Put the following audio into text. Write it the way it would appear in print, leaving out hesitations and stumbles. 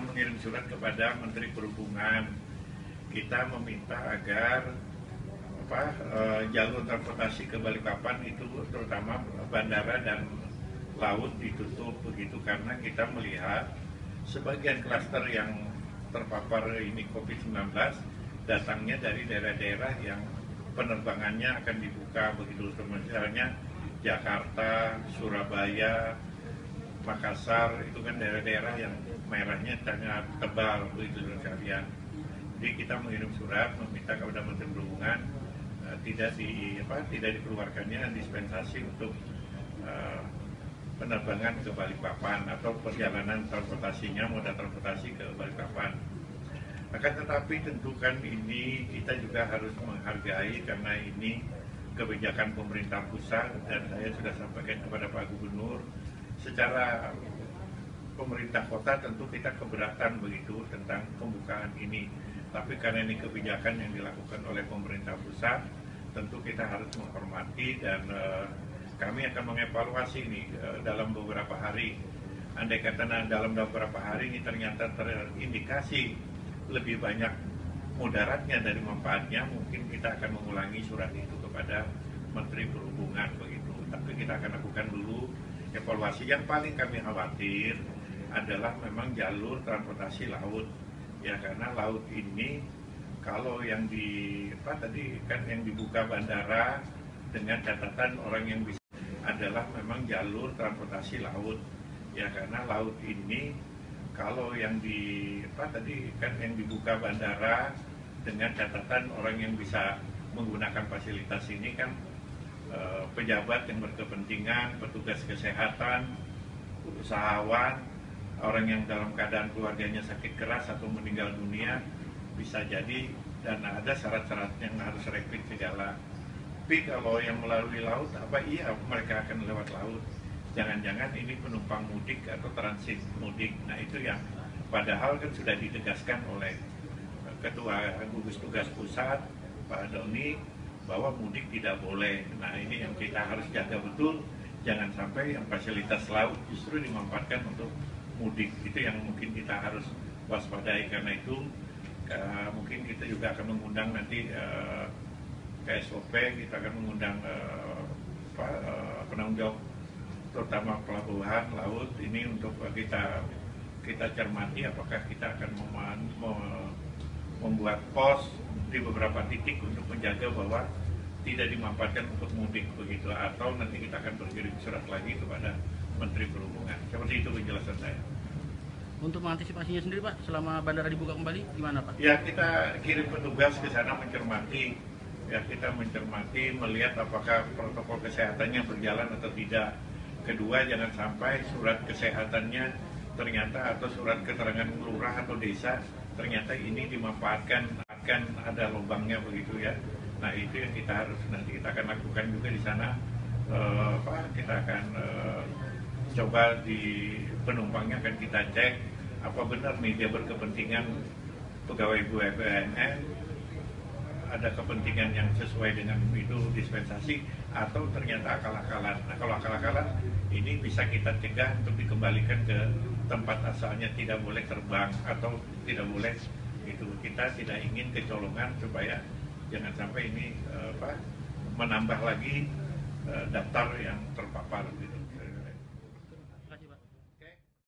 mengirim surat kepada Menteri Perhubungan. Kita meminta agar jalur transportasi ke Balikpapan itu terutama bandara dan laut ditutup begitu, karena kita melihat sebagian klaster yang terpapar ini COVID-19 datangnya dari daerah-daerah yang penerbangannya akan dibuka begitu, misalnya Jakarta, Surabaya, Makassar, itu kan daerah-daerah yang merahnya sangat tebal begitu sekalian. Jadi kita mengirim surat meminta kepada Menteri Perhubungan tidak dikeluarkannya dispensasi untuk penerbangan ke Balikpapan atau perjalanan transportasinya, moda transportasi ke Balikpapan. Akan tetapi tentu kan ini kita juga harus menghargai karena ini kebijakan pemerintah pusat, dan saya sudah sampaikan kepada Pak Gubernur, secara pemerintah kota tentu kita keberatan begitu tentang pembukaan ini. Tapi karena ini kebijakan yang dilakukan oleh pemerintah pusat, tentu kita harus menghormati dan kami akan mengevaluasi ini dalam beberapa hari. Andai kata dalam beberapa hari ini ternyata terindikasi lebih banyak mudaratnya dari manfaatnya, mungkin kita akan mengulangi surat itu kepada Menteri Perhubungan begitu. Tapi kita akan lakukan dulu evaluasi. Yang paling kami khawatir adalah memang jalur transportasi laut, ya, karena laut ini kalau yang yang dibuka bandara dengan catatan orang yang bisa adalah memang jalur transportasi laut, ya, karena laut ini kalau yang yang dibuka bandara dengan catatan orang yang bisa menggunakan fasilitas ini kan pejabat yang berkepentingan, petugas kesehatan, usahawan, orang yang dalam keadaan keluarganya sakit keras atau meninggal dunia bisa jadi, dan ada syarat-syarat yang harus rapid segala. Tapi kalau yang melalui laut, iya mereka akan lewat laut. Jangan-jangan ini penumpang mudik atau transit mudik. Nah itu yang padahal kan sudah ditegaskan oleh Ketua Gugus Tugas Pusat, Pak Doni, bahwa mudik tidak boleh. Nah ini yang kita harus jaga betul, jangan sampai yang fasilitas laut justru dimanfaatkan untuk mudik. Itu yang mungkin kita harus waspadai. Karena itu mungkin kita juga akan mengundang nanti KSOP, kita akan mengundang penanggung jawab terutama pelabuhan laut ini untuk kita cermati apakah kita akan membuat pos di beberapa titik untuk menjaga bahwa tidak dimanfaatkan untuk mudik begitu, atau nanti kita akan berkirim surat lagi kepada Menteri Perhubungan. Seperti itu penjelasan saya. Untuk mengantisipasinya sendiri Pak, selama bandara dibuka kembali gimana Pak? Ya, kita kirim petugas ke sana mencermati, ya, kita mencermati melihat apakah protokol kesehatannya berjalan atau tidak. Kedua, jangan sampai surat kesehatannya ternyata atau surat keterangan lurah atau desa ternyata ini dimanfaatkan, akan ada lubangnya begitu ya. Nah itu yang kita harus nanti kita akan lakukan juga di sana. Kita akan coba di penumpangnya akan kita cek apa benar nih dia berkepentingan pegawai BUMN, ada kepentingan yang sesuai dengan itu dispensasi atau ternyata akal-akalan. Nah kalau akal-akalan ini bisa kita cegah untuk dikembalikan ke tempat asalnya, tidak boleh terbang atau tidak boleh itu. Kita tidak ingin kecolongan supaya jangan sampai ini menambah lagi daftar yang terpapar gitu.